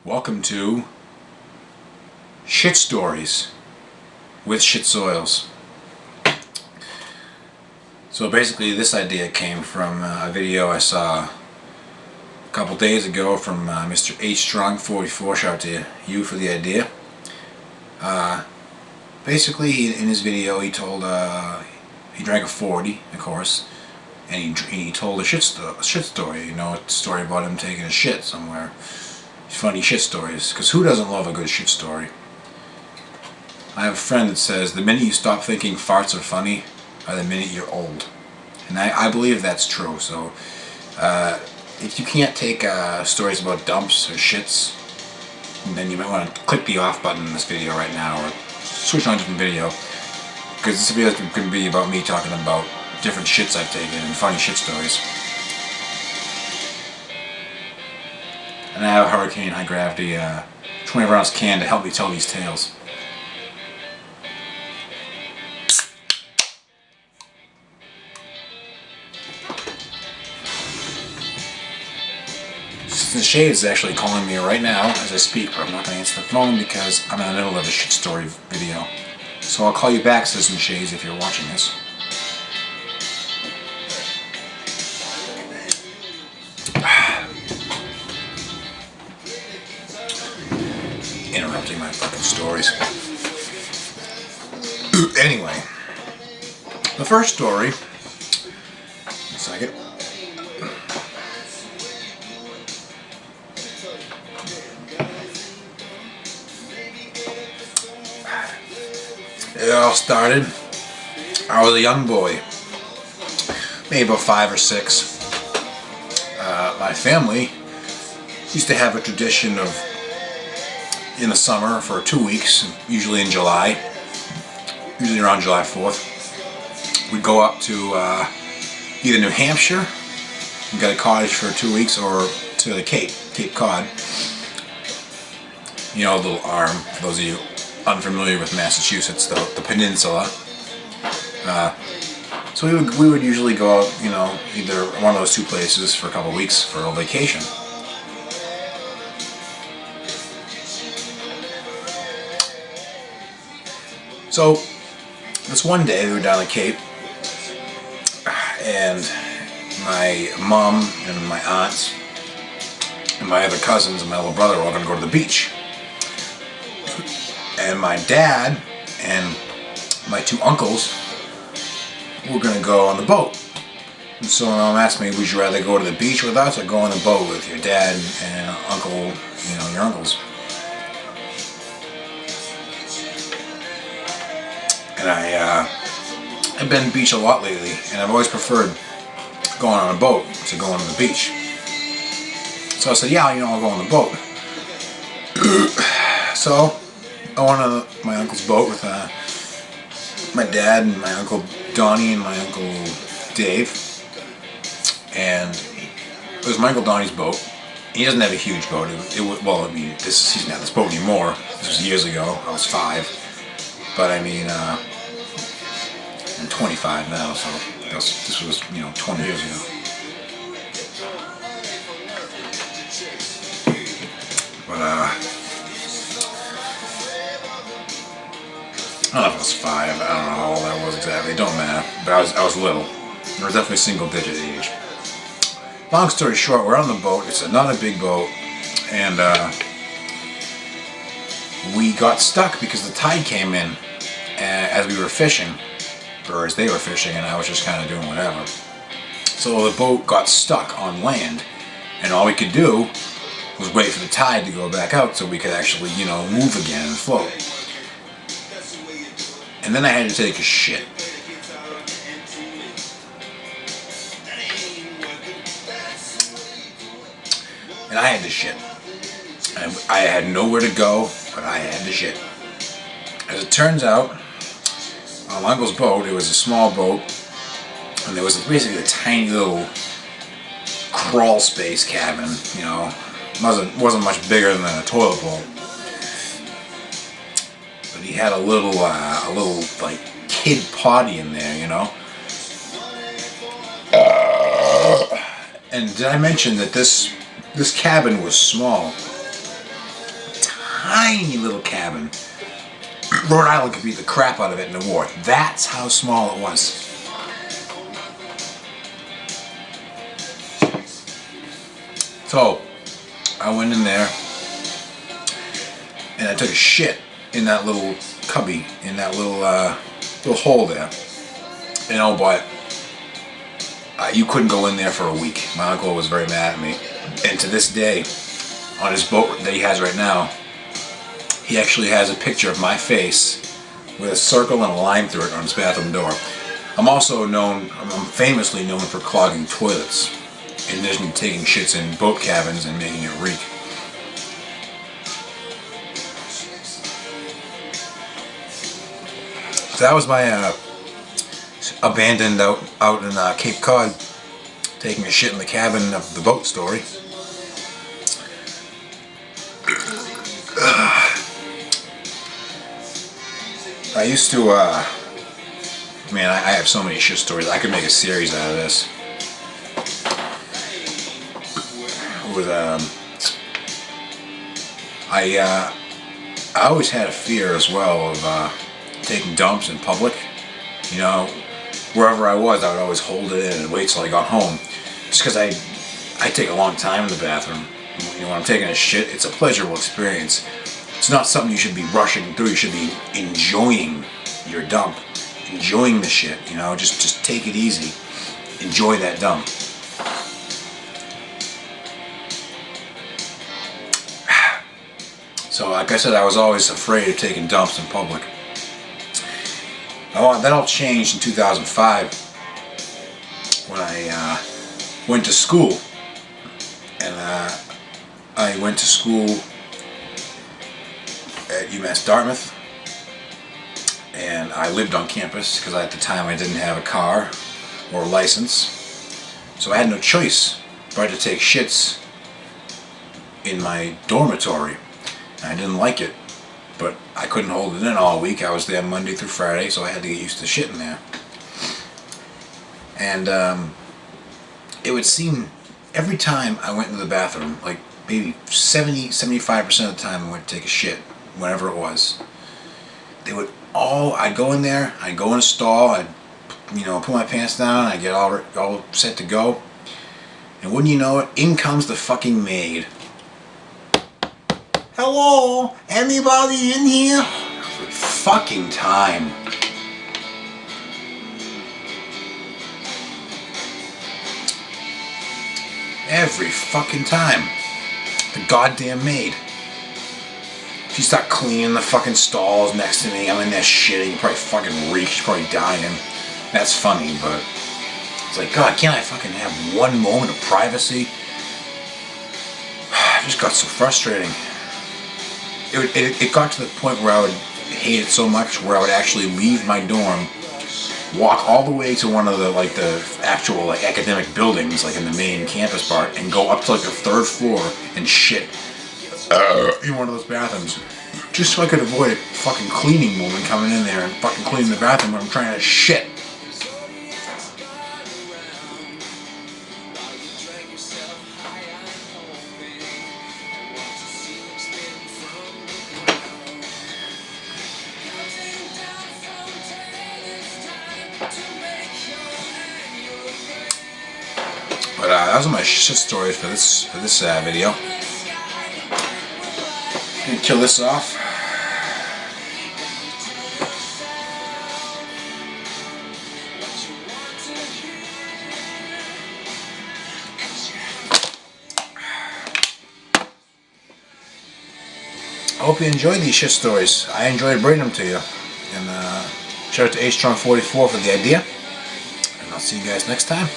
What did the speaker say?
Welcome to Shit Stories with Shitsoils. So basically this idea came from a video I saw a couple days ago from Mr. H Strong 44. Shout out to you for the idea. Basically in his video he told he drank a 40, of course, and he told a shit story. You know, a story about him taking a shit somewhere. Funny shit stories, because who doesn't love a good shit story? I have a friend that says the minute you stop thinking farts are funny are the minute you're old, and I believe that's true. So if you can't take stories about dumps or shits, then you might want to click the off button in this video right now or switch on to a different video, because this video is going to be about me talking about different shits I've taken and funny shit stories. And I have a Hurricane high gravity 24-ounce can to help me tell these tales. The Shade is actually calling me right now as I speak, but I'm not going to answer the phone because I'm in the middle of a shit story video. So I'll call you back, Citizen Shades, if you're watching this. Interrupting my fucking stories. Anyway, the first story. A second. It all started. I was a young boy, maybe about 5 or 6. My family used to have a tradition of, in the summer for 2 weeks, usually in July, usually around July 4th, we'd go up to either New Hampshire, we got a cottage for 2 weeks, or to the Cape Cod. You know, a little arm, for those of you unfamiliar with Massachusetts, the peninsula. So we would usually go out, you know, either one of those two places for a couple of weeks for a vacation. So this one day we were down the Cape, and my mom and my aunts and my other cousins and my little brother were all going to go to the beach. And my dad and my 2 uncles were going to go on the boat. And so my mom asked me, would you rather go to the beach with us or go on the boat with your dad and uncle, you know, your uncles? And I've been to the beach a lot lately, and I've always preferred going on a boat to going to the beach. So I said, yeah, you know, I'll go on the boat. So I went on my uncle's boat with my dad and my uncle Donnie and my uncle Dave. And it was my uncle Donnie's boat. He doesn't have a huge boat. Well, I mean, he doesn't have this boat anymore. This was years ago. I was 5. But I mean, I'm 25 now, so this was, you know, 20 years ago. But I don't know if I was 5. I don't know how old I was exactly. It don't matter. But I was little. I was definitely single-digit age. Long story short, we're on the boat. It's not a big boat, and we got stuck because the tide came in as we were fishing, or as they were fishing, and I was just kind of doing whatever. So the boat got stuck on land, and all we could do was wait for the tide to go back out so we could actually, you know, move again and float. And then I had to take a shit. And I had to shit. I had nowhere to go, but I had to shit. As it turns out, on my uncle's boat, it was a small boat, and there was basically a tiny little crawl space cabin, you know. Wasn't much bigger than a toilet bowl. But he had a little like kid potty in there, you know. And did I mention that this cabin was small? tiny little cabin. Rhode Island could beat the crap out of it in the war. That's how small it was. So, I went in there and I took a shit in that little cubby, in that little hole there. And oh boy, you couldn't go in there for a week. My uncle was very mad at me. And to this day, on his boat that he has right now, he actually has a picture of my face with a circle and a line through it on his bathroom door. I'm famously known for clogging toilets, in addition to taking shits in boat cabins and making it reek. So that was my abandoned out in Cape Cod, taking a shit in the cabin of the boat story. I used to, man, I have so many shit stories. I could make a series out of this. With I always had a fear as well of taking dumps in public. You know, wherever I was, I would always hold it in and wait till I got home. Just because I take a long time in the bathroom. You know, when I'm taking a shit, it's a pleasurable experience. It's not something you should be rushing through. You should be enjoying your dump, enjoying the shit. You know, just take it easy, enjoy that dump. So, like I said, I was always afraid of taking dumps in public. Oh, that all changed in 2005 when I went to school, and I went to school at UMass Dartmouth, and I lived on campus because at the time I didn't have a car or a license, so I had no choice but to take shits in my dormitory. I didn't like it, but I couldn't hold it in all week. I was there Monday through Friday, so I had to get used to shitting there. And it would seem every time I went into the bathroom, like maybe 75% of the time I went to take a shit, whenever it was, I'd go in there, I'd go in a stall, I'd, you know, put my pants down, I'd get all set to go, and wouldn't you know it, in comes the fucking maid. Hello, anybody in here? Every fucking time. Every fucking time. The goddamn maid. She start cleaning the fucking stalls next to me. I'm in there shitting. Probably fucking reek. She's probably dying. That's funny, but it's like, God, can't I fucking have one moment of privacy? It just got so frustrating. It got to the point where I would hate it so much where I would actually leave my dorm, walk all the way to one of the actual like academic buildings, like in the main campus part, and go up to like the third floor and shit in one of those bathrooms, just so I could avoid a fucking cleaning woman coming in there and fucking cleaning the bathroom when I'm trying to shit. But those are my shit stories for this video. I'm gonna kill this off. I hope you enjoyed these shit stories. I enjoyed bringing them to you. And shout out to A Strong 44 for the idea. And I'll see you guys next time.